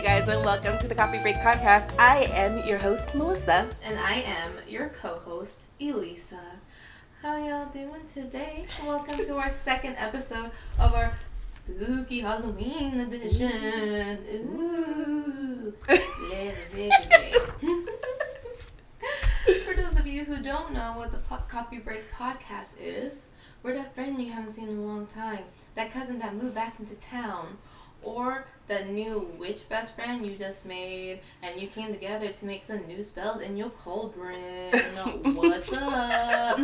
you guys, and welcome to the Coffee Break Podcast. I am your host, Melissa. And I am your co-host, Elisa. How y'all doing today? Welcome to our second episode of our spooky Halloween edition. Ooh. For those of you who don't know what the Coffee Break Podcast is, we're that friend you haven't seen in a long time, that cousin that moved back into town, or the new witch best friend you just made, and you came together to make some new spells in your cauldron. What's up?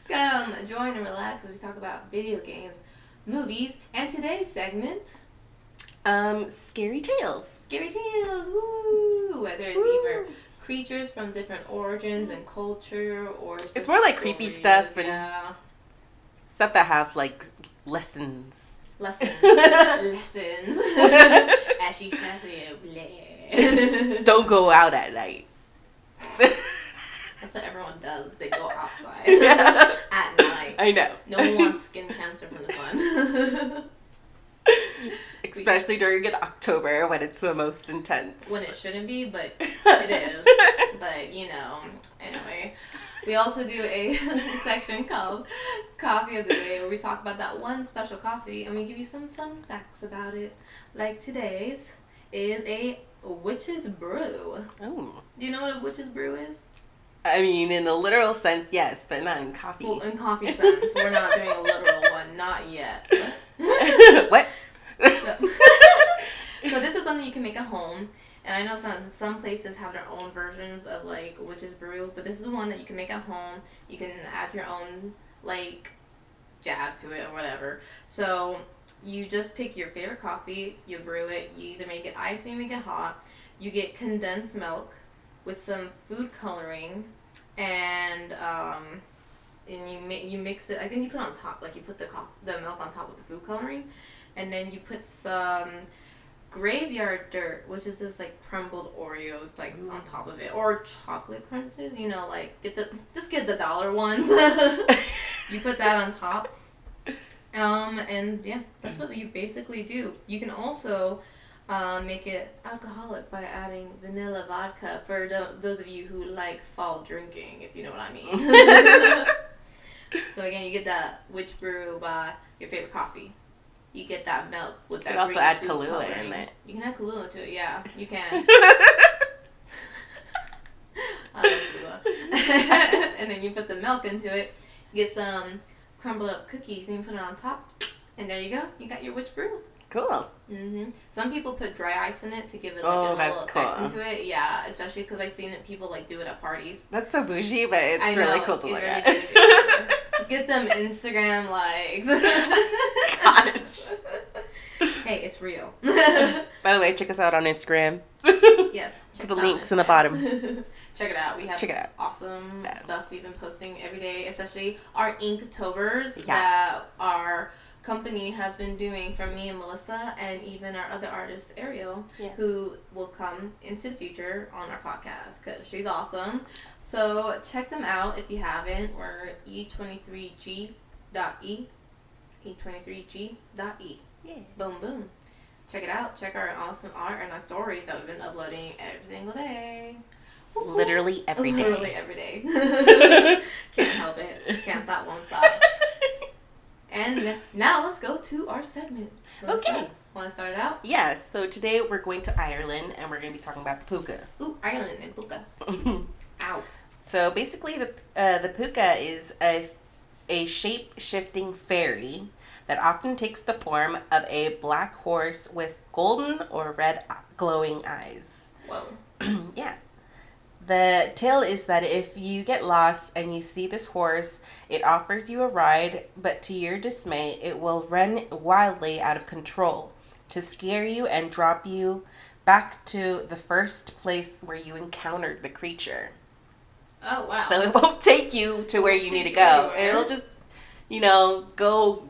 Come, join and relax as we talk about video games, movies, and today's segment, Scary Tales. Scary Tales, woo! Whether it's either creatures from different origins and culture, or it's more like creepy stuff and stuff that have like lessons. Lessons. As she says it, bleh. Don't go out at night. That's what everyone does. They go outside at night. I know. No one wants skin cancer from the sun. Especially during October when it's the most intense. When it shouldn't be, but it is. But, you know, anyway. We also do a section called Coffee of the Day where we talk about that one special coffee and we give you some fun facts about it. Like today's is a witch's brew. Oh. Do you know what a witch's brew is? I mean, in the literal sense, yes, but not in coffee. Well, in coffee sense, we're not doing a literal one. Not yet. What? So this is something you can make at home. And I know some places have their own versions of, like, witch's brew, but this is one that you can make at home. You can add your own, like, jazz to it or whatever. So you just pick your favorite coffee, you brew it, you either make it iced or you make it hot. You get condensed milk with some food coloring, and you mix it. I think you put it on top, like you put the milk on top of the food coloring, and then you put some graveyard dirt, which is just like crumbled Oreo, like on top of it, or chocolate crunches. You know, like get the dollar ones. You put that on top, and yeah, that's what you basically do. You can also make it alcoholic by adding vanilla vodka for those of you who like fall drinking, if you know what I mean. So again, you get that witch brew by your favorite coffee. You get that milk with that. You can also add Kahlua Kahlua in it. You can add Kahlua to it, yeah. You can. I love Kahlua. And then you put the milk into it. You get some crumbled up cookies and you put it on top. And there you go. You got your witch brew. Cool. Mhm. Some people put dry ice in it to give it like a little effect into it. Yeah, especially because I've seen that people like do it at parties. That's so bougie, but it's really cool to look at. Get them Instagram likes. Gosh. Hey, it's real. By the way, check us out on Instagram. Yes. Put the links in the bottom. Check it out. We have awesome stuff we've been posting every day, especially our Inktovers that our company has been doing from me and Melissa, and even our other artist Ariel, who will come into the future on our podcast because she's awesome. So check them out if you haven't. We're e23g.e, e23g.e. Yeah. Boom boom. Check it out. Check our awesome art and our stories that we've been uploading every single day. Literally every day. Literally every day. Can't help it. Can't stop, won't stop. And now let's go to our segment. Okay. Want to start it out? Yeah, so today we're going to Ireland and we're going to be talking about the puka. Ooh, Ireland and puka. Ow. So basically the puka is a shape-shifting fairy that often takes the form of a black horse with golden or red glowing eyes. Whoa. Yeah. The tale is that if you get lost and you see this horse, it offers you a ride, but to your dismay, it will run wildly out of control to scare you and drop you back to the first place where you encountered the creature. Oh, wow. So it won't take you to where you need to go. It'll just, go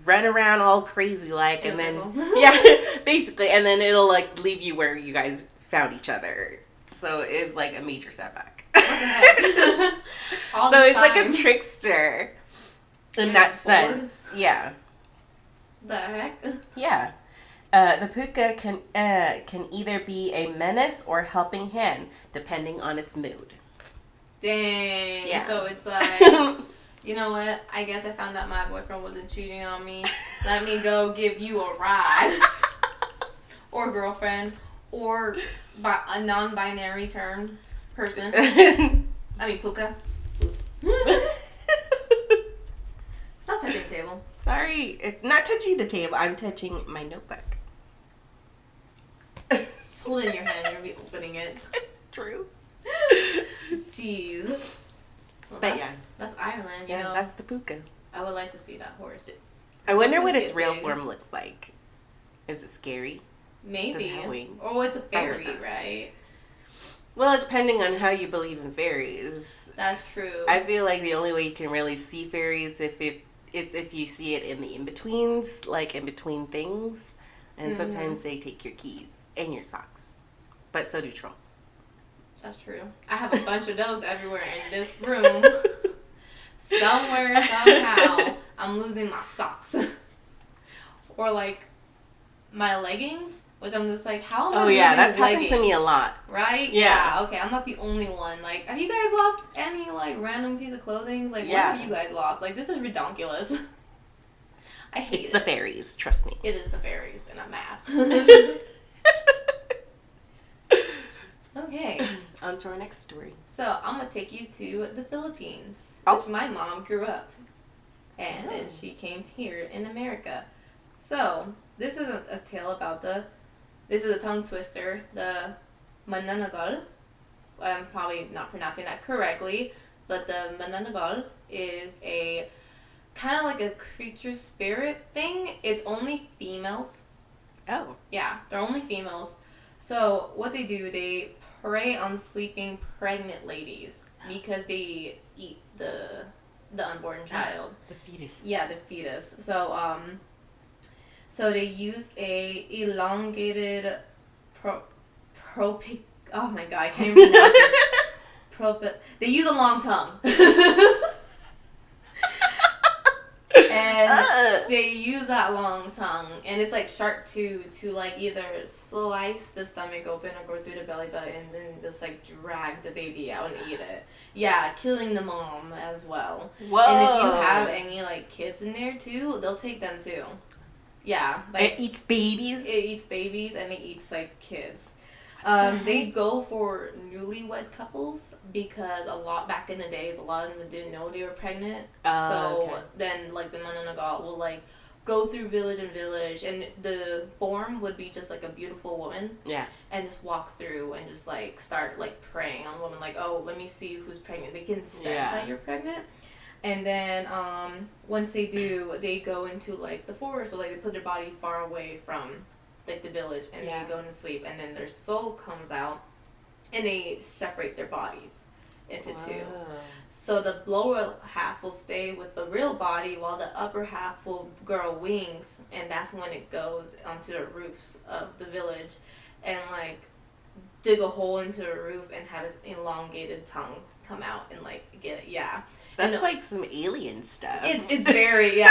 run around all crazy like, and then, basically, and then it'll like leave you where you guys found each other. So it's like a major setback. What the heck? So it's like a trickster in that sense. Yeah. The heck? Yeah. The puka can either be a menace or helping hand, depending on its mood. Dang. Yeah. So it's like, you know what? I guess I found out my boyfriend wasn't cheating on me. Let me go give you a ride. Or girlfriend. Or a non-binary term person. I mean, puka. Stop touching the table. Sorry, it's not touching the table. I'm touching my notebook. Just hold it in your hand. You'll be opening it. True. Jeez. Well, But yeah. That's Ireland, Yeah, you know. that's the puka. I would like to see that horse. I wonder what its get real big. form looks like. Is it scary? Maybe. Does it have wings? Or it's a I would fairy, not. right? Well, depending on how you believe in fairies. That's true. I feel like the only way you can really see fairies it's if you see it in the in-betweens, like in between things. And sometimes they take your keys and your socks. But so do trolls. That's true. I have a bunch of those everywhere in this room. Somewhere, somehow, I'm losing my socks. Or like my leggings, which I'm just like, how am I losing that's happened leggings? to me a lot. Right? Yeah. Okay, I'm not the only one. Like, have you guys lost any, like, random piece of clothing? Like, Yeah. what have you guys lost? Like, this is redonkulous. I hate It's it. the fairies, trust me. It is the fairies, and I'm mad. Okay. On to our next story. So, I'm going to take you to the Philippines, Oh. which my mom grew up. And then she came here in America. So, this is a tale about this is a tongue twister, the mananagal. I'm probably not pronouncing that correctly, but the mananagal is a kind of like a creature spirit thing. It's only females. Oh. Yeah, they're only females. So what they do, they prey on sleeping pregnant ladies because they eat the unborn child. The fetus. Yeah, the fetus. So they use a elongated oh my god, I can't even pronounce it. They use a long tongue. And they use that long tongue, and it's like sharp to like either slice the stomach open or go through the belly button and then just like drag the baby out and eat it. Yeah, killing the mom as well. Whoa. And if you have any like kids in there too, they'll take them too. Yeah, like it eats babies? it eats babies and it eats like kids. They go for newlywed couples because back in the days, a lot of them didn't know they were pregnant. Okay. Then like the mananagat will like go through village and village, and the form would be just like a beautiful woman. Yeah. And just walk through and just like start like preying on women, like, oh, let me see who's pregnant. They can sense that you're pregnant. And then once they do, they go into like the forest, so like they put their body far away from like the village, and they go into sleep, and then their soul comes out, and they separate their bodies into two. So the lower half will stay with the real body, while the upper half will grow wings, and that's when it goes onto the roofs of the village, and like dig a hole into the roof and have its elongated tongue come out and like get it. Yeah. That's like some alien stuff. It's very, yeah.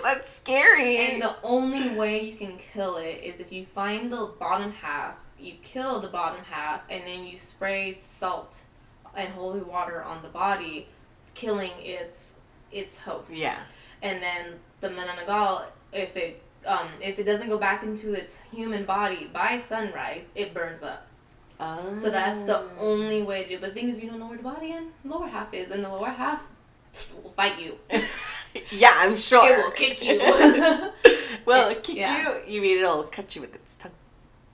That's scary. And the only way you can kill it is if you find the bottom half, you kill the bottom half, and then you spray salt and holy water on the body, killing its host. Yeah. And then the mananagal, if it doesn't go back into its human body by sunrise, it burns up. Oh. So that's the only way to do it. But the thing is, you don't know where the body and lower half is, and the lower half will fight you. Yeah, I'm sure. It will kick you. Well, it'll kick you. You mean it'll cut you with its tongue?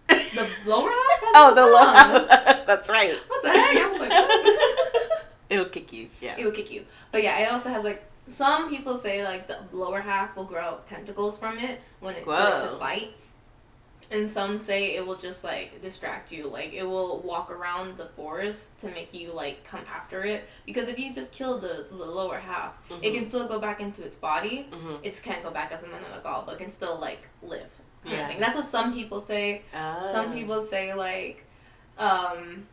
The lower half has Oh, no the tongue. lower half. That's right. What the heck? I was like, what? It'll kick you. Yeah. It will kick you. But yeah, it also has like, some people say like the lower half will grow tentacles from it when it starts to fight. And some say it will just like distract you. Like it will walk around the forest to make you like come after it. Because if you just kill the lower half, it can still go back into its body. It can't go back as a mananagal, but it can still like live. Kind of thing. That's what some people say. Some people say like the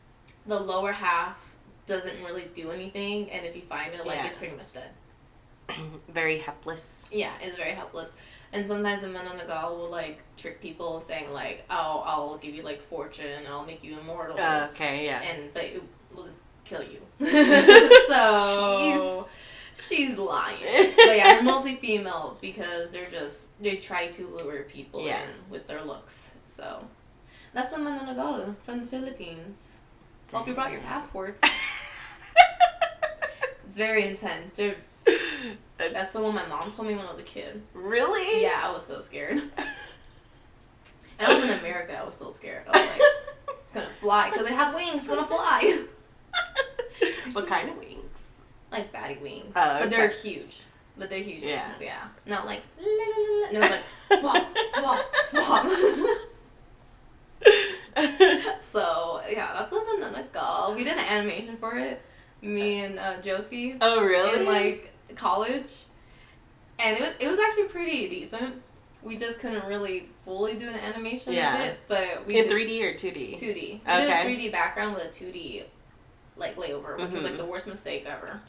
lower half doesn't really do anything, and if you find it, like it's pretty much dead. Very helpless. Yeah, it's very helpless. And sometimes the Mananagal will like trick people, saying like, "Oh, I'll give you like fortune, and I'll make you immortal." Okay, yeah. But it will just kill you. So Jeez. she's lying. But yeah, they're mostly females because they try to lure people in with their looks. So that's the Mananagal from the Philippines. Hope you brought your passports. It's very intense. That's the one my mom told me when I was a kid. Really? Yeah, I was so scared. And I was in America, I was still scared. I was like, it's gonna fly, because it has wings, it's gonna fly. What kind of wings? Like batty wings. Oh, okay. But they're huge. Wings, yeah. Not like, la, la, la, la. And it was like, flop, flop, flop. So, yeah, that's the Banana Girl. We did an animation for it. Me and Josie. Oh, really? In, like, college. And it was actually pretty decent. We just couldn't really fully do an animation of it, but we in 3D or 2D? 2D. We okay. did a 3D background with a 2D like layover, which was like the worst mistake ever.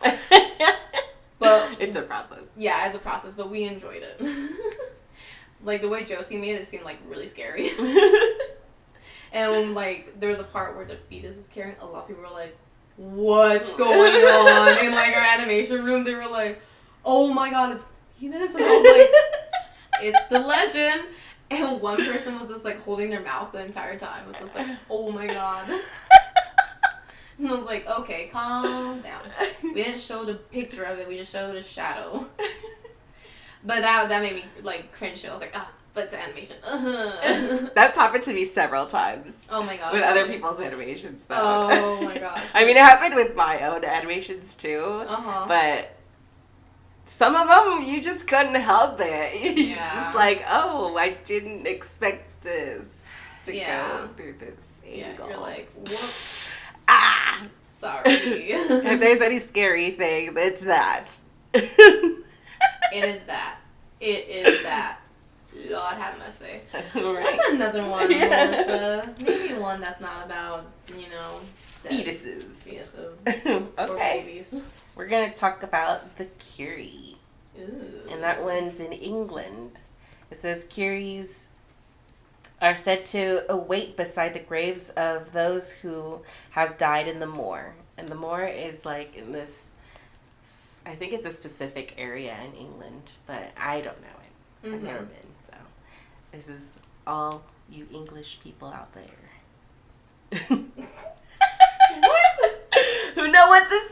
But it's a process. Yeah, it's a process, but we enjoyed it. Like the way Josie made it seemed like really scary. And when like there was the part where the fetus was carrying, a lot of people were like, "What's going on?" In like our animation room, they were like, "Oh my god, it's penis," and I was like, "It's the legend." And one person was just like holding their mouth the entire time. It was just like, "Oh my god." And I was like, "Okay, calm down." We didn't show the picture of it, we just showed a shadow. But that made me like cringe. I was like, but it's animation. That's happened to me several times. Oh my god. With other people's animations though. Oh my gosh. I mean, it happened with my own animations too. But some of them, you just couldn't help it. You're just like, oh, I didn't expect this to go through this angle. Yeah, you're like, whoops. Sorry. If there's any scary thing, it's that. It is that. It is that. Lord have mercy. Right. That's another one, Melissa. Maybe one that's not about, fetuses. Okay. Or babies. We're going to talk about the Curie. Ooh. And that one's in England. It says Curies are said to await beside the graves of those who have died in the moor. And the moor is like in this, I think it's a specific area in England, but I don't know it. I've never been, so this is all you English people out there. What? Who know what this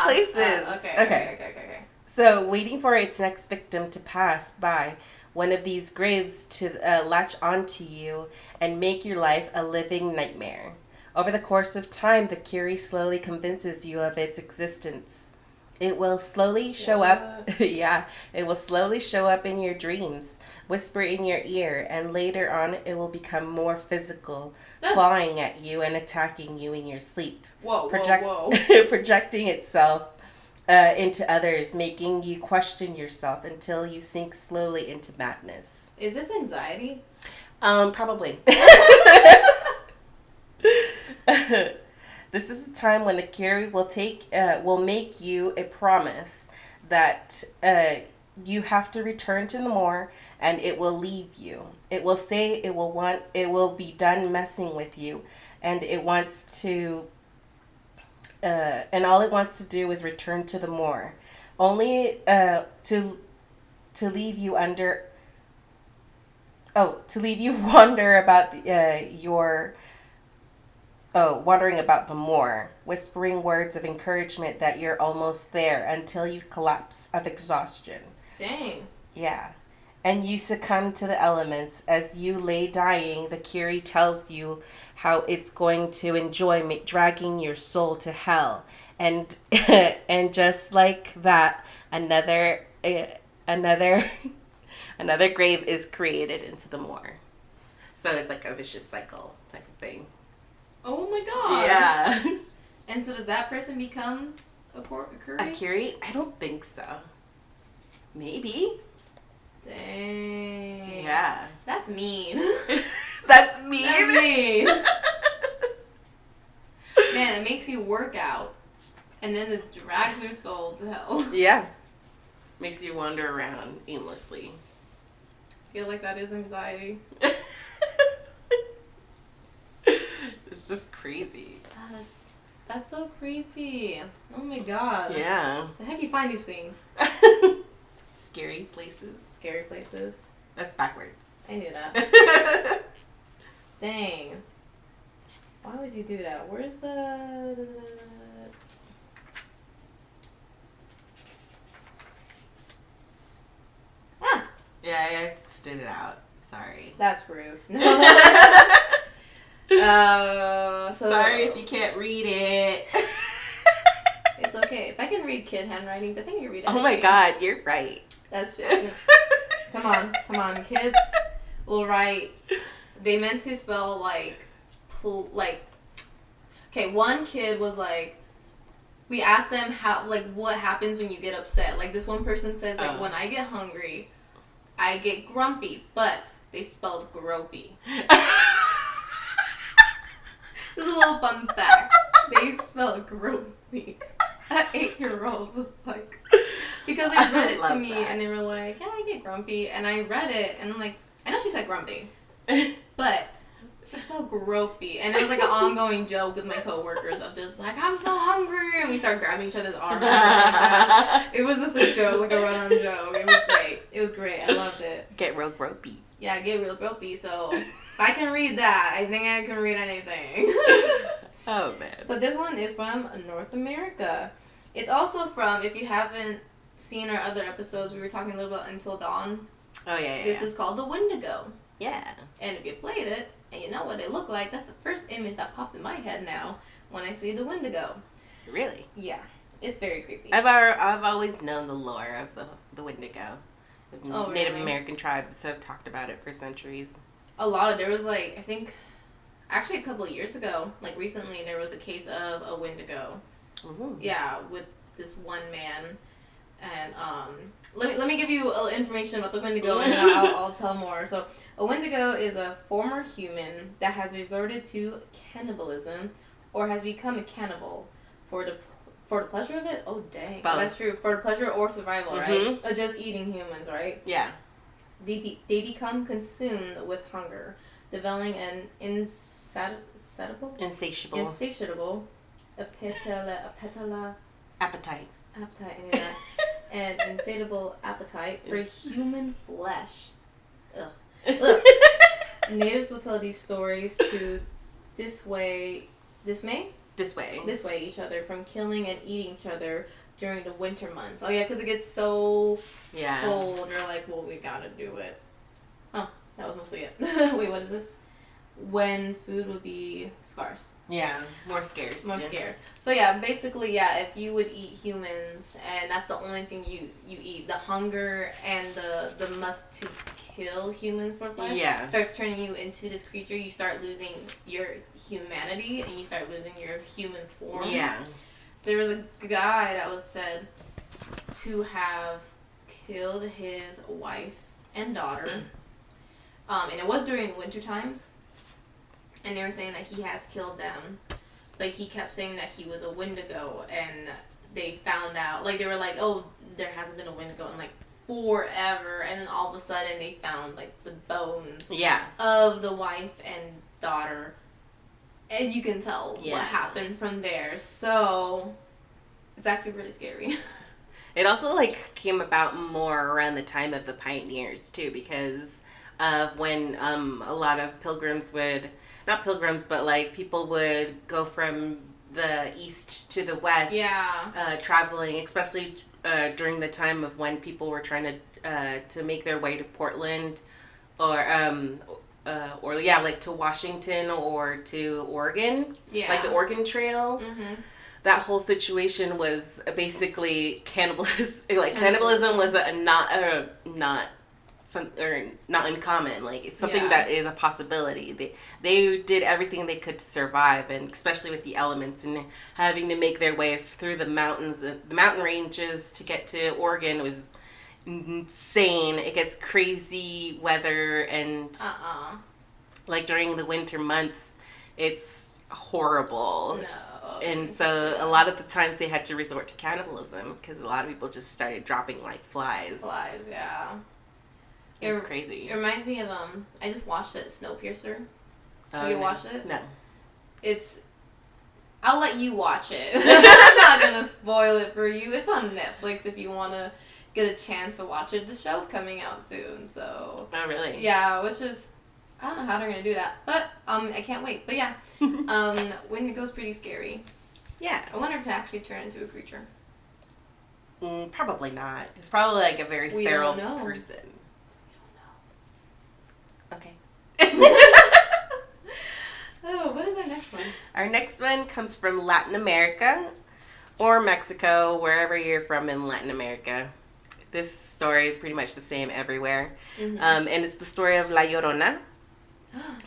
place is. Okay. So, waiting for its next victim to pass by one of these graves to latch onto you and make your life a living nightmare. Over the course of time, the Curie slowly convinces you of its existence. It will slowly show up. It will slowly show up in your dreams, whisper in your ear, and later on it will become more physical, clawing at you and attacking you in your sleep. Whoa. Projecting itself into others, making you question yourself until you sink slowly into madness. Is this anxiety? Probably. This is the time when the Curie will make you a promise that you have to return to the moor, and it will leave you. It will say it will be done messing with you, and it wants to. And all it wants to do is return to the moor, only to leave you under. Oh, to leave you wandering about the moor, whispering words of encouragement that you're almost there until you collapse of exhaustion. Dang. Yeah. And you succumb to the elements. As you lay dying, the Curie tells you how it's going to enjoy dragging your soul to hell. And and just like that, another grave is created into the moor. So it's like a vicious cycle type of thing. Oh my god. Yeah. And so does that person become a Curie? A Curie? I don't think so. Maybe. Dang. Yeah. That's mean. That's mean? That's mean. Man, it makes you work out. And then it drags your soul to hell. Yeah. Makes you wander around aimlessly. feel like that is anxiety. It's just crazy. That's so creepy. Oh my god. Yeah. The heck you find these things? Scary places. Scary places. That's backwards. I knew that. Dang. Why would you do that? Where's the... Ah! Yeah, I stood it out. Sorry. That's rude. Sorry if you can't read it. It's okay. If I can read kid handwriting, I think you read anything. Oh my god, you're right. That's just... Come on. Kids will write... They meant to spell, like... Okay, one kid was like... We asked them how, like, what happens when you get upset. Like, this one person says, like, when I get hungry, I get grumpy, but they spelled gropey. This is a little fun fact. They spelled gropey. An 8-year-old was like... Because they read it to me, and they were like, yeah, I get grumpy. And I read it, and I'm like, I know she said grumpy, but she spelled gropey. And it was like an ongoing joke with my coworkers of just like, I'm so hungry. And we start grabbing each other's arms and stuff like that. It was just a joke, like a run-on joke. It was great. It was great. I loved it. Get real gropey. Yeah, get real gropey. So if I can read that, I think I can read anything. Oh, man. So this one is from North America. It's also from, if you haven't seen our other episodes, we were talking a little about Until Dawn. Oh, yeah. This is called the Wendigo. Yeah. And if you played it, and you know what they look like, that's the first image that pops in my head now when I see the Wendigo. Really? Yeah. It's very creepy. I've always known the lore of the Wendigo. Oh, Native really? American tribes have talked about it for centuries. There was like, I think, actually a couple of years ago, like recently, there was a case of a Wendigo. Mm-hmm. Yeah, with this one man. And let me give you a little information about the Wendigo, and then I'll tell more. So, a Wendigo is a former human that has resorted to cannibalism or has become a cannibal for the pleasure of it. Oh, dang. Both. That's true. For the pleasure or survival, right? Of just eating humans, right? Yeah. They become consumed with hunger, developing an insatiable Appetite. An insatiable appetite for human flesh. Ugh. Natives will tell these stories to dissuade each other from killing and eating each other during the winter months. Oh yeah, because it gets so cold. They're like, well, we gotta do it. Oh, that was mostly it. Wait, what is this? When food would be scarce. Yeah, more scarce. Scarce. So yeah, basically, if you would eat humans and that's the only thing you eat, the hunger and the must to kill humans for flesh starts turning you into this creature. You start losing your humanity and you start losing your human form. Yeah. There was a guy that was said to have killed his wife and daughter. And it was during winter times. And they were saying that he has killed them. Like, he kept saying that he was a Wendigo, and they found out, like, they were like, oh, there hasn't been a Wendigo in, like, forever, and then all of a sudden they found, like, the bones of the wife and daughter, and you can tell what happened from there, so it's actually really scary. It also, like, came about more around the time of the pioneers, too, because of when a lot of pilgrims would... Not pilgrims, but like people would go from the east to the west, traveling, especially during the time of when people were trying to make their way to Portland, or like to Washington or to Oregon, like the Oregon Trail. Mm-hmm. That whole situation was basically cannibalism. Like cannibalism was not uncommon. Like, it's something that is a possibility. They did everything they could to survive, and especially with the elements and having to make their way through the mountains, the mountain ranges to get to Oregon was insane. It gets crazy weather, and like during the winter months, it's horrible. No. And so a lot of the times they had to resort to cannibalism because a lot of people just started dropping like flies. Yeah. It's crazy. It reminds me of I just watched it, Snowpiercer. Oh, Have you watched it? No. I'll let you watch it. I'm not gonna spoil it for you. It's on Netflix if you wanna get a chance to watch it. The show's coming out soon, so. Oh, really? Yeah, which is, I don't know how they're gonna do that, but I can't wait. But yeah, Wendigo's pretty scary. Yeah. I wonder if it actually turned into a creature. Probably not. It's probably like a very feral person. We don't know. Okay. Oh, what is our next one? Our next one comes from Latin America or Mexico, wherever you're from in Latin America. This story is pretty much the same everywhere. Mm-hmm. And it's the story of La Llorona,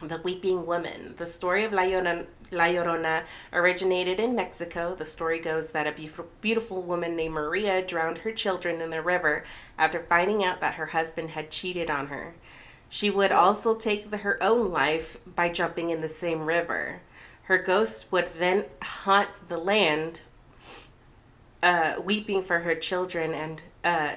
the weeping woman. The story of La Llorona originated in Mexico. The story goes that a beautiful woman named Maria drowned her children in the river after finding out that her husband had cheated on her. She would also take her own life by jumping in the same river. Her ghost would then haunt the land, weeping for her children, and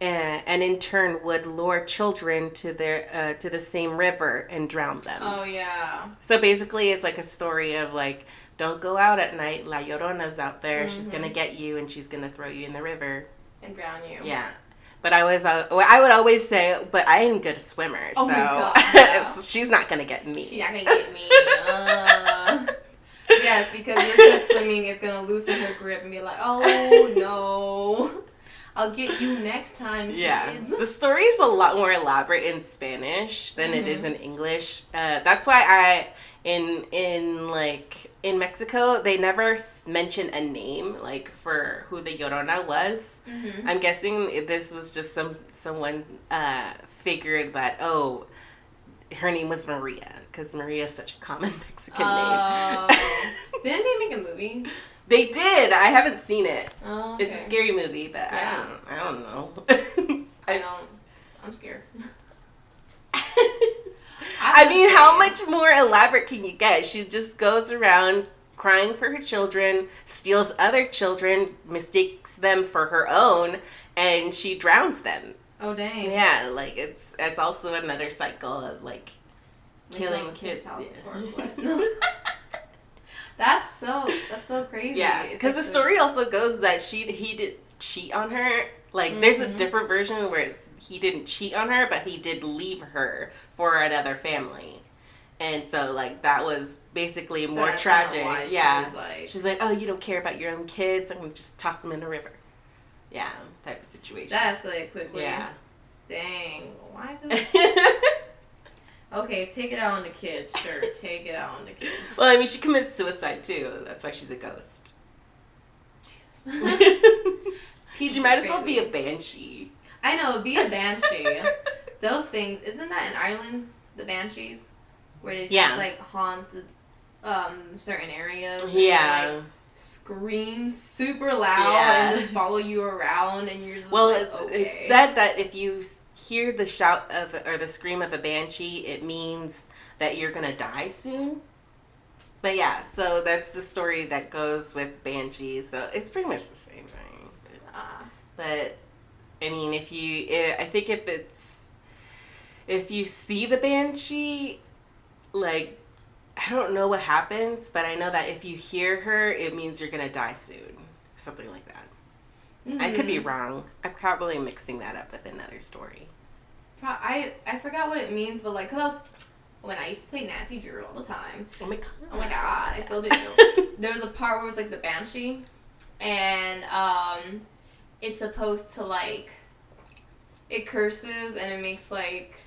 in turn would lure children to the same river and drown them. Oh yeah. So basically, it's like a story of like, don't go out at night. La Llorona's out there. Mm-hmm. She's gonna get you, and she's gonna throw you in the river and drown you. Yeah. But I would always say, but I am a good swimmer, oh so my God, yeah. She's not gonna get me. She's not gonna get me. Yes, because your good swimming is gonna loosen her grip and be like, oh no, I'll get you next time, kids. Yeah, the story is a lot more elaborate in Spanish than it is in English. That's why in Mexico, they never mention a name like for who the Llorona was. Mm-hmm. I'm guessing this was just someone figured that her name was Maria because Maria is such a common Mexican name. Didn't they make a movie? They did. I haven't seen it. Oh, okay. It's a scary movie, but yeah. I don't know. I'm scared. I mean, how much more elaborate can you get? She just goes around crying for her children, steals other children, mistakes them for her own, and she drowns them. Oh, dang. Yeah, like it's also another cycle of like killing kids. Yeah. That's so crazy. Yeah, because the story also goes that he did cheat on her. Like, there's a different version where he didn't cheat on her, but he did leave her for another family. And so, like, that was basically more tragic. Yeah. She's like, oh, you don't care about your own kids? I'm going to just toss them in the river. Yeah, type of situation. That escalated quickly. Yeah. Dang. Why does... Okay, take it out on the kids. Sure, take it out on the kids. Well, I mean, she commits suicide, too. That's why she's a ghost. She might as well be a banshee. I know, be a banshee. Those things, isn't that in Ireland, the banshees? Where they just, like, haunt certain areas. And they, like, scream super loud and just follow you around, and you're just it's said that if you hear the shout or the scream of a banshee, it means that you're going to die soon. But yeah, so that's the story that goes with banshees. So it's pretty much the same thing. But I mean, if you see the banshee, like, I don't know what happens, but I know that if you hear her, it means you're gonna die soon, something like that. Mm-hmm. I could be wrong. I'm probably mixing that up with another story. I forgot what it means, but like, cause when I used to play Nancy Drew all the time. Oh my god, I still do. There was a part where it was like the banshee, and it's supposed to, like, it curses and it makes, like,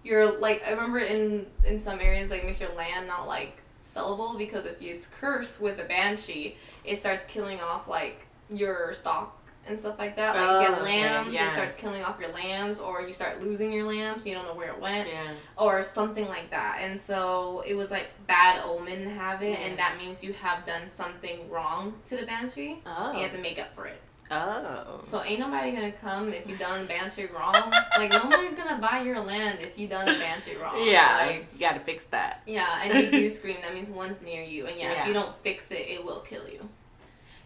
I remember in some areas, like, makes your land not, like, sellable, because if it's cursed with a banshee, it starts killing off, like, your stock and stuff like that. Like, you get lambs, it starts killing off your lambs, or you start losing your lambs, so you don't know where it went, or something like that. And so it was, like, bad omen to have it, and that means you have done something wrong to the banshee, and you have to make up for it. Oh. So ain't nobody gonna come if you done banshee wrong. Like, nobody's gonna buy your land if you done a banshee wrong. Yeah, like, you gotta fix that. Yeah, and if you scream, that means one's near you. And if you don't fix it, it will kill you.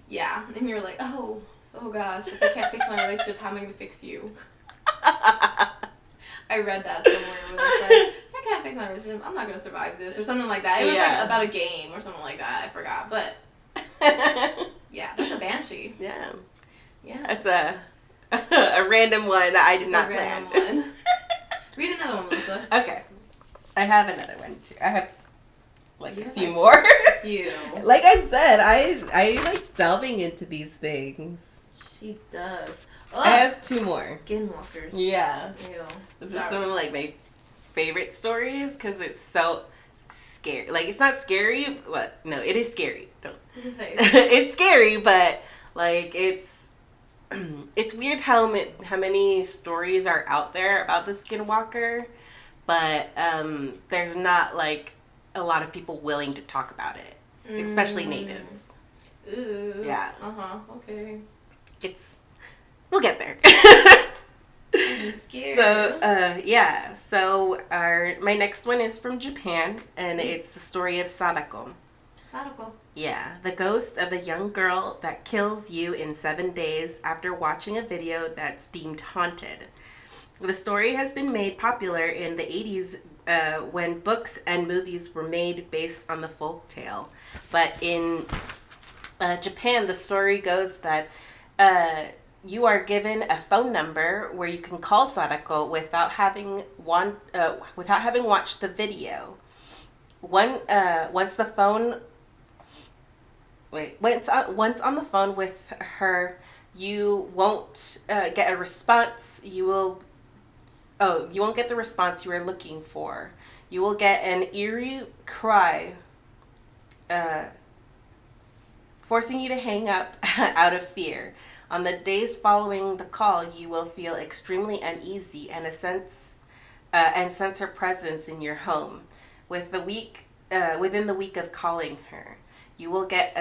Yeah, and you're like, oh gosh, if I can't fix my relationship, how am I gonna fix you? I read that somewhere where it's like, I can't fix my relationship. I'm not gonna survive this or something like that. It was like about a game or something like that. I forgot, but yeah, that's a banshee. Yeah. Yeah. That's a random one that I did not plan. One. Read another one, Melissa. Okay. I have another one too. I have a few more. A few. Like I said, I like delving into these things. She does. I have two more. Skinwalkers. Yeah. Ew. This is some of like my favorite stories because it's so scary. Like, it's not scary. What? No, it is scary. Don't. It's scary, but like it's weird how many stories are out there about the skinwalker, but there's not like a lot of people willing to talk about it, especially natives. Ooh. Yeah. Okay. We'll get there. I'm scared. So, yeah. So, my next one is from Japan, and it's the story of Sadako. Sadako. Yeah, the ghost of the young girl that kills you in 7 days after watching a video that's deemed haunted. The story has been made popular in the 80s when books and movies were made based on the folk tale. But in Japan, the story goes that you are given a phone number where you can call Sadako without having watched the video. Once on the phone with her, you won't get a response. You won't get the response you are looking for. You will get an eerie cry, forcing you to hang up out of fear. On the days following the call, you will feel extremely uneasy and sense her presence in your home. Within the week of calling her, you will get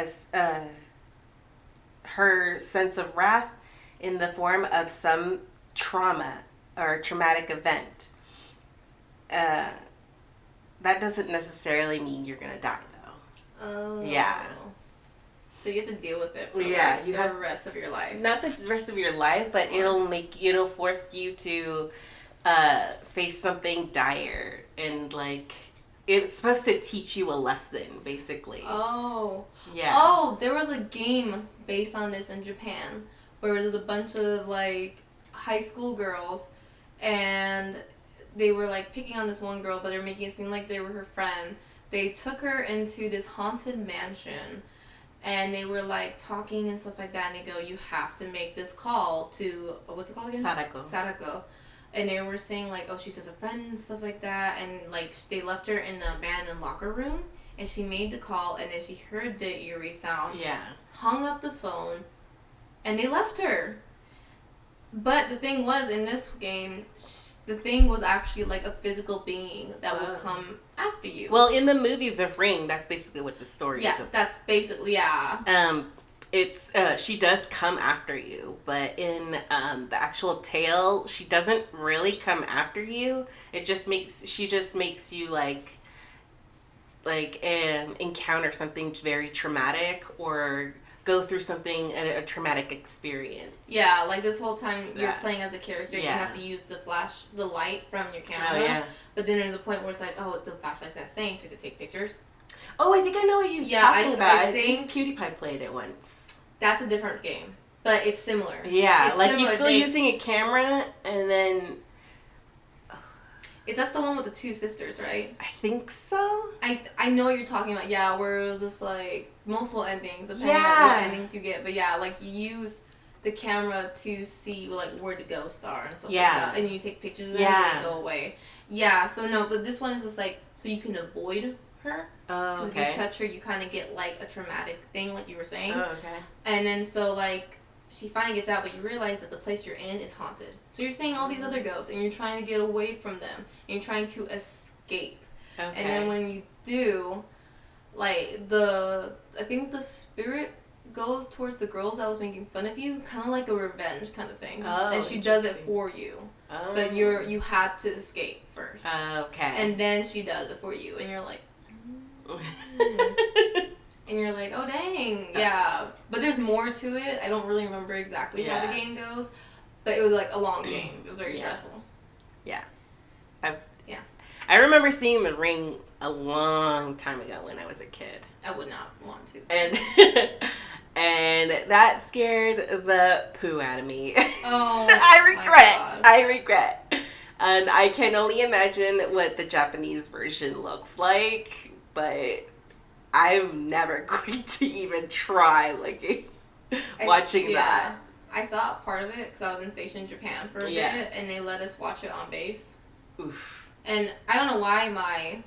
her sense of wrath in the form of some trauma or traumatic event. That doesn't necessarily mean you're gonna die, though. Oh. Yeah. So you have to deal with it for the rest of your life. Not the rest of your life, but it'll force you to face something dire, and like it's supposed to teach you a lesson, basically. Oh. Yeah. Oh, there was a game based on this in Japan where there was a bunch of like high school girls, and they were like picking on this one girl, but they were making it seem like they were her friend. They took her into this haunted mansion. And they were, like, talking and stuff like that. And they go, you have to make this call to, what's it called again? Sadako. And they were saying, like, oh, she's just a friend and stuff like that. And, like, they left her in the abandoned locker room. And she made the call. And then she heard the eerie sound. Yeah. Hung up the phone. And they left her. But the thing was, in this game, the thing was actually, like, a physical being that would come after you. Well, in the movie The Ring, that's basically what the story is. Yeah, that's basically, yeah. It's, she does come after you, but in, the actual tale, she doesn't really come after you. She just makes you, encounter something very traumatic or go through a traumatic experience. Yeah, like this whole time you're playing as a character, you have to use the light from your camera. Oh, yeah. But then there's a point where it's like, oh, the flashlight's not staying, so you have to take pictures. Oh, I think I know what you're talking about. I think PewDiePie played it once. That's a different game, but it's similar. Yeah, it's like similar. He's still using a camera, and then... That's the one with the two sisters, right? I think so. I know what you're talking about, yeah, where it was just, like, multiple endings, depending on what endings you get. But, yeah, like, you use the camera to see, like, where the ghosts are and stuff like that. And you take pictures of them and they go away. Yeah, so, no, but this one is just, like, so you can avoid her. Oh, okay. Because if you touch her, you kind of get, like, a traumatic thing, like you were saying. Oh, okay. And then, so, like... She finally gets out, but you realize that the place you're in is haunted. So you're seeing all these other ghosts, and you're trying to get away from them. And you're trying to escape. Okay. And then when you do, like, I think the spirit goes towards the girls that was making fun of you, kind of like a revenge kind of thing. Oh, and she does it for you. Oh. But you had to escape first. Okay. And then she does it for you, and you're like... And you're like, oh, dang, yeah. But there's more to it. I don't really remember exactly how the game goes. But it was, like, a long game. It was very stressful. Yeah. I remember seeing The Ring a long time ago when I was a kid. I would not want to. And and that scared the poo out of me. Oh, I regret. And I can only imagine what the Japanese version looks like, but I'm never going to even try watching that. I saw part of it because I was in station in Japan for a bit, and they let us watch it on base. Oof. And I don't know why my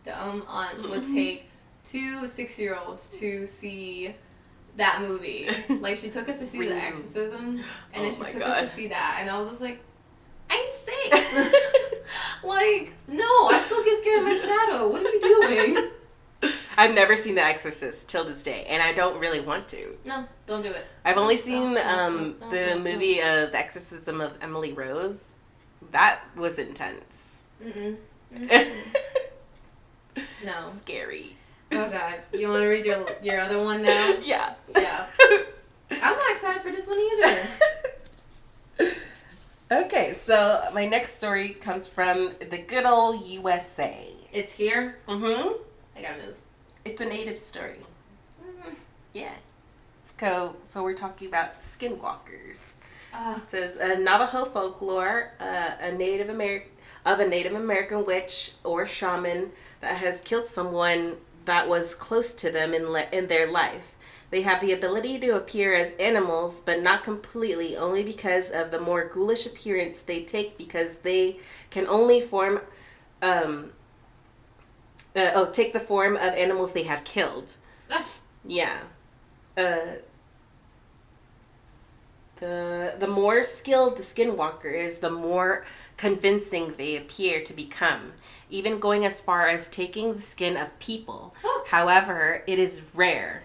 dumb aunt would take 2 6-year-olds to see that movie. Like, she took us to see The Exorcism, and then she took us to see that, and I was just like, I'm 6! Like, no, I still get scared of my shadow. What are you doing? I've never seen The Exorcist till this day, and I don't really want to. No, don't do it. I've only seen the movie of The Exorcism of Emily Rose. That was intense. No. Scary. Oh, God. You want to read your other one now? Yeah. Yeah. I'm not excited for this one either. Okay, so my next story comes from the good old USA. It's here? Mm-hmm. I gotta move. It's a native story. Mm-hmm. Yeah. So we're talking about skinwalkers. It says Navajo folklore, a Native American witch or shaman that has killed someone that was close to them in their life. They have the ability to appear as animals, but not completely, only because of the more ghoulish appearance they take, because they can only take the form of animals they have killed. Yeah. The more skilled the skinwalker is, the more convincing they appear to become, even going as far as taking the skin of people. However, it is rare.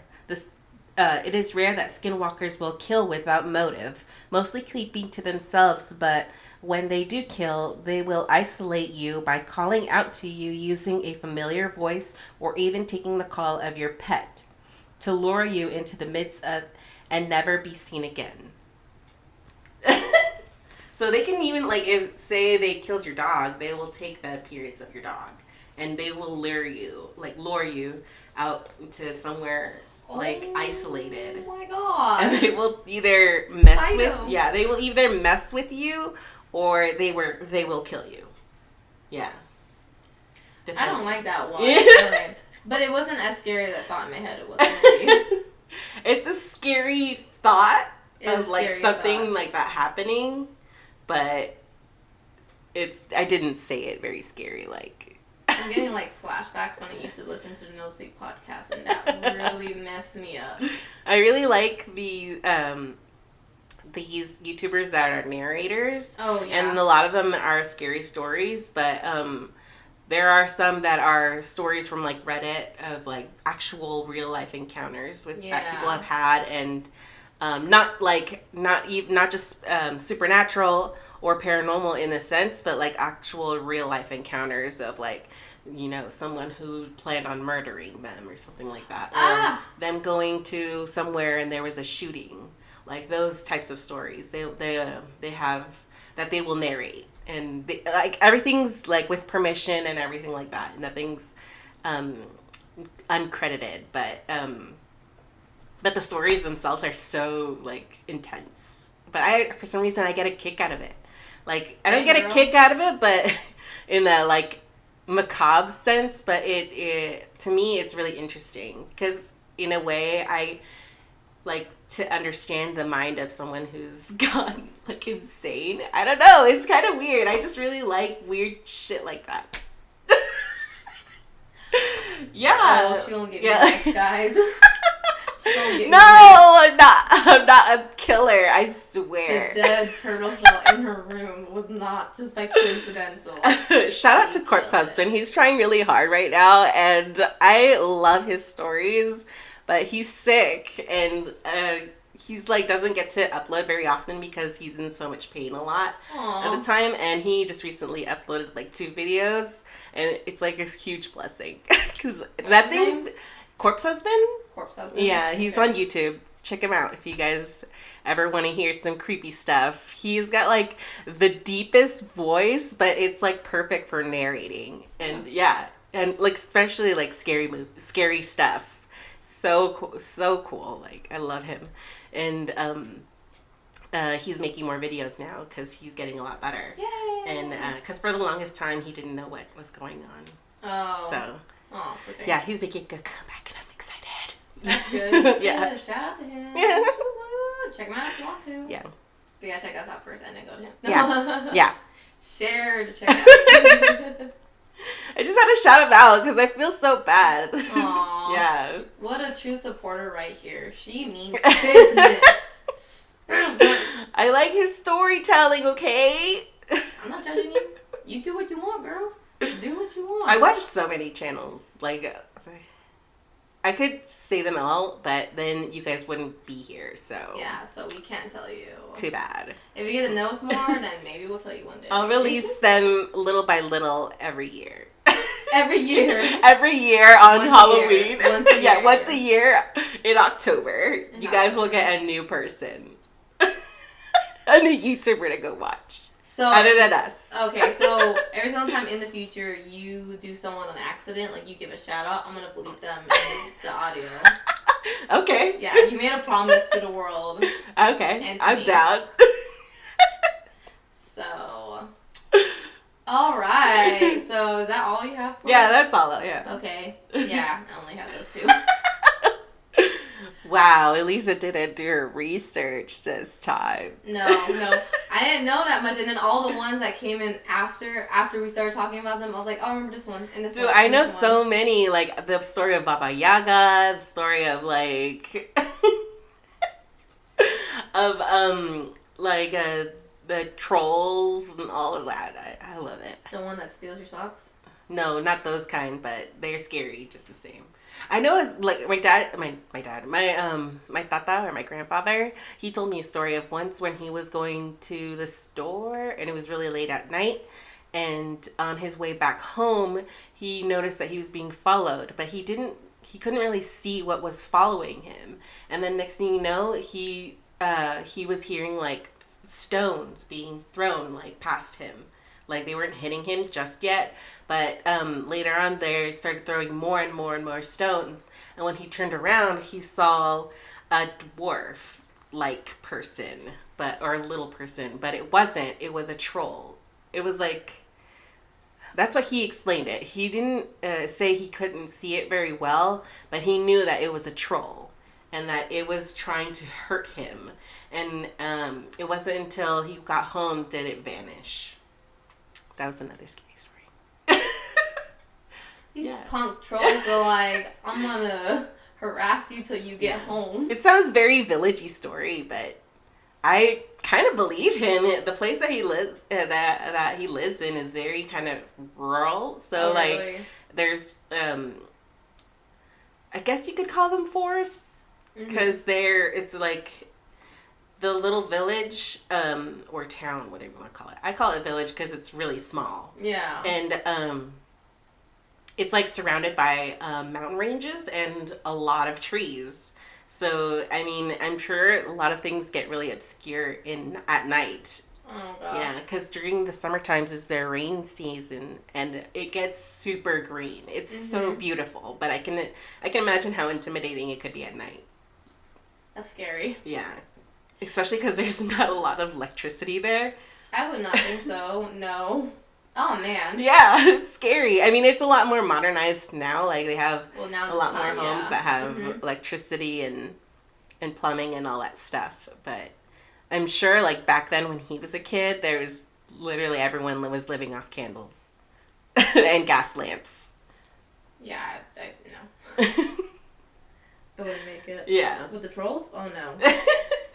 It is rare that skinwalkers will kill without motive, mostly keeping to themselves, but when they do kill, they will isolate you by calling out to you using a familiar voice or even taking the call of your pet to lure you into the midst of and never be seen again. So they can even, if, say they killed your dog, they will take the appearance of your dog and they will lure you out to somewhere isolated. Oh my God. And they will either mess with you or they will kill you. Yeah. I don't like that one. Okay. But it wasn't as scary as I thought in my head it was going to be. It's a scary thought of something like that happening, but I didn't say it very scary I'm getting flashbacks when I used to listen to the No Sleep podcast, and that really messed me up. I really like these YouTubers that are narrators. Oh yeah. And a lot of them are scary stories, but there are some that are stories from Reddit of actual real life encounters that people have had, and not just supernatural or paranormal in a sense, but actual real life encounters of someone who planned on murdering them or something like that, or them going to somewhere and there was a shooting, those types of stories they have that they will narrate, and everything's with permission and everything like that. Nothing's uncredited, but the stories themselves are so intense. But for some reason I get a kick out of it. I don't get a kick out of it, but in the macabre sense. But it to me it's really interesting because in a way I like to understand the mind of someone who's gone insane. I don't know. It's kind of weird. I just really like weird shit like that. Yeah. Oh, she won't get me next, guys. No, I'm not a killer, I swear. The dead turtle shell in her room was not just by coincidental. Shout out to Corpse Husband. He's trying really hard right now, and I love his stories, but he's sick, and he's doesn't get to upload very often because he's in so much pain a lot at the time, and he just recently uploaded 2 videos, and it's a huge blessing because that thing's Corpse Husband? Corpse Husband? Yeah, he's on YouTube. check him out if you guys ever want to hear some creepy stuff. He's got like the deepest voice, but it's like perfect for narrating. And yeah, and like especially like scary stuff. So cool, so cool. Like I love him. And he's making more videos now because he's getting a lot better. Yay! And because for the longest time he didn't know what was going on. Oh. So okay. yeah, he's making a comeback, and I'm excited. That's good. That's Yeah. good. Shout out to him. Yeah. Woo-woo. Check him out if you want to. Yeah. But yeah, check us out first and then go to him. Yeah. Yeah. Share to check out. I just had to shout him out because I feel so bad. Aww. Yeah. What a true supporter right here. She means business. I like his storytelling, okay? I'm not judging you. You do what you want, girl. Do what you want. I watch so many channels. Like, I could say them all, but then you guys wouldn't be here, so. Yeah, so we can't tell you. Too bad. If you get to know us more, then maybe we'll tell you one day. I'll release them little by little every year. Every year. Every year on Once Halloween. Once a year. Yeah, once a year in October. In You guys will October. get a new person. A new YouTuber to go watch. So, Other than us. Okay, so every single time in the future you do someone on accident, like you give a shout out, I'm gonna bleep them in the audio. Okay. Yeah, you made a promise to the world. Okay. And to I'm me. down. So, all right. So is that all you have? For Yeah, us? that's all. Yeah. Okay. Yeah, I only have those two. Wow, Elisa didn't do her research this time. No, I didn't know that much, and then all the ones that came in after we started talking about them, I was like, oh, I remember this one and this Dude, one. I and know this so one. many, like the story of Baba Yaga, the story of like of like the trolls and all of that. I love it. The one that steals your socks. No, not those kind, but they're scary just the same. I know it's like my tata or my grandfather, he told me a story of once when he was going to the store and it was really late at night, and on his way back home he noticed that he was being followed, but he couldn't really see what was following him. And then next thing you know, he was hearing like stones being thrown like past him. Like they weren't hitting him just yet, but later on they started throwing more and more and more stones. And when he turned around, he saw a dwarf-like person, or a little person, but it wasn't. It was a troll. It was like, that's what he explained it. He didn't say he couldn't see it very well, but he knew that it was a troll and that it was trying to hurt him. And it wasn't until he got home did it vanish. That was another scary story. These Yeah. punk trolls are like, I'm gonna harass you till you get home. It sounds very villagey story, but I kind of believe him. The place that he lives that he lives in is very kind of rural. So like Really? there's I guess you could call them forests because it's like the little village or town, whatever you want to call it. I call it village because it's really small. Yeah. And it's like surrounded by mountain ranges and a lot of trees. So, I mean, I'm sure a lot of things get really obscure at night. Oh, God. Yeah, because during the summer times is their rain season, and it gets super green. It's so beautiful, but I can imagine how intimidating it could be at night. That's scary. Yeah, especially because there's not a lot of electricity there. I would not think so. No. Oh, man. Yeah, it's scary. I mean, it's a lot more modernized now. Like they have Now a lot more this time, homes yeah. that have electricity and plumbing and all that stuff. But I'm sure, like back then when he was a kid, there was literally everyone was living off candles and gas lamps. Yeah, no. I wouldn't make it. Yeah. With the trolls? Oh, no.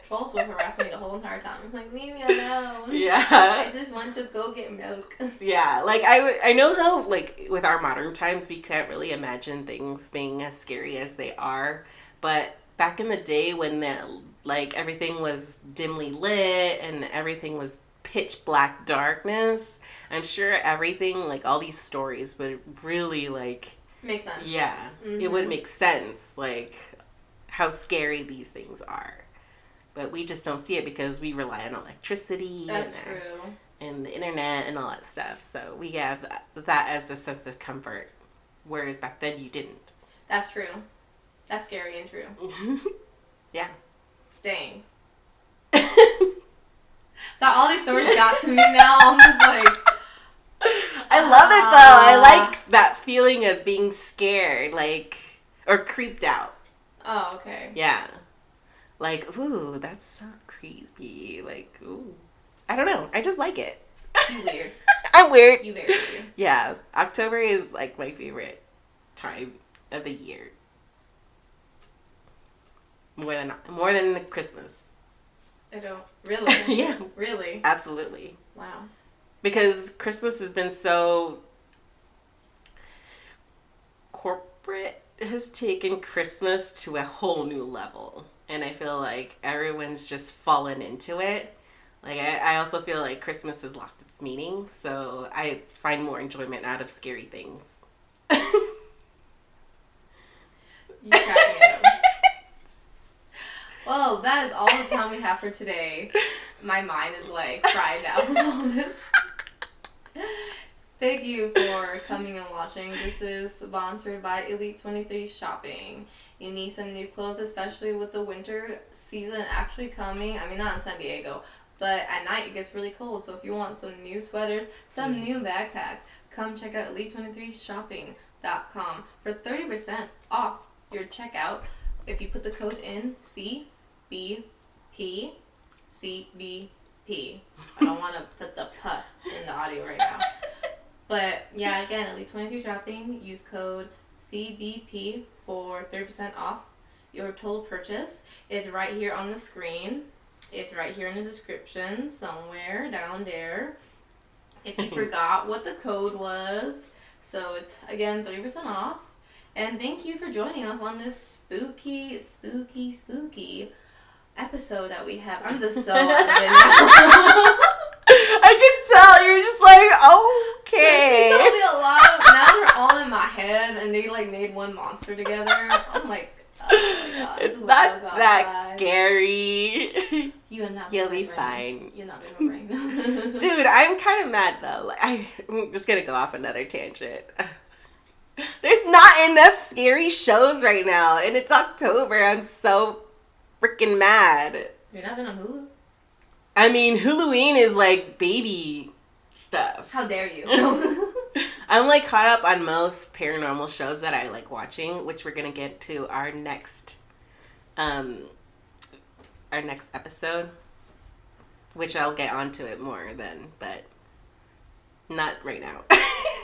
Trolls would harass me the whole entire time. I'm like, leave me alone. Yeah. I just want to go get milk. Yeah, like I know how like with our modern times we can't really imagine things being as scary as they are, but back in the day when like everything was dimly lit and everything was pitch black darkness, I'm sure everything, like all these stories would really like Makes sense. it would make sense, like how scary these things are. But we just don't see it because we rely on electricity. That's true. And the internet and all that stuff. So we have that as a sense of comfort. Whereas back then you didn't. That's true. That's scary and true. Yeah. Dang. So all these stories got to me now. I'm just like... I love it though. I like that feeling of being scared, like, or creeped out. Oh, okay. Yeah. Like, ooh, that's so creepy. Like, ooh. I don't know. I just like it. You weird. I'm weird. You very weird. Yeah. October is like my favorite time of the year. More than Christmas. I don't. Really? Yeah. Really? Absolutely. Wow. Because Christmas has been so... Corporate has taken Christmas to a whole new level. And I feel like everyone's just fallen into it. Like, I also feel like Christmas has lost its meaning. So I find more enjoyment out of scary things. You crack me up. Well, that is all the time we have for today. My mind is like fried now from all this. Thank you for coming and watching. This is sponsored by Elite 23 Shopping. You need some new clothes, especially with the winter season actually coming. I mean, not in San Diego, but at night it gets really cold. So if you want some new sweaters, some new backpacks, come check out elite23shopping.com for 30% off your checkout if you put the code in CBP. CBP. I don't want to put the P in the audio right now. But yeah, again, Elite 23 Shopping, use code CBP for 30% off your total purchase. It's right here on the screen. It's right here in the description, somewhere down there. If you forgot what the code was. So it's, again, 30% off. And thank you for joining us on this spooky episode that we have. I'm just so out of it now. I can tell you're just like, okay. She told me a lot of, now they're all in my head and they like made one monster together. I'm like, oh my god. It's not that scary. You'll be fine. You're not in my brain. Dude, I'm kind of mad though. Like, I'm just gonna go off another tangent. There's not enough scary shows right now, and it's October. I'm so freaking mad. You're not been on Hulu? I mean, Halloween is like baby stuff. How dare you? I'm like caught up on most paranormal shows that I like watching, which we're gonna get to our next episode, which I'll get onto it more then, but not right now.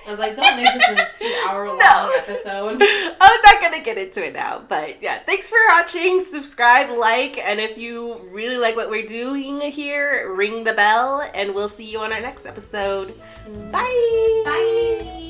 I was like, don't make this a 2-hour-long episode. I'm not going to get into it now. But yeah, thanks for watching. Subscribe, like, and if you really like what we're doing here, ring the bell, and we'll see you on our next episode. Bye. Bye.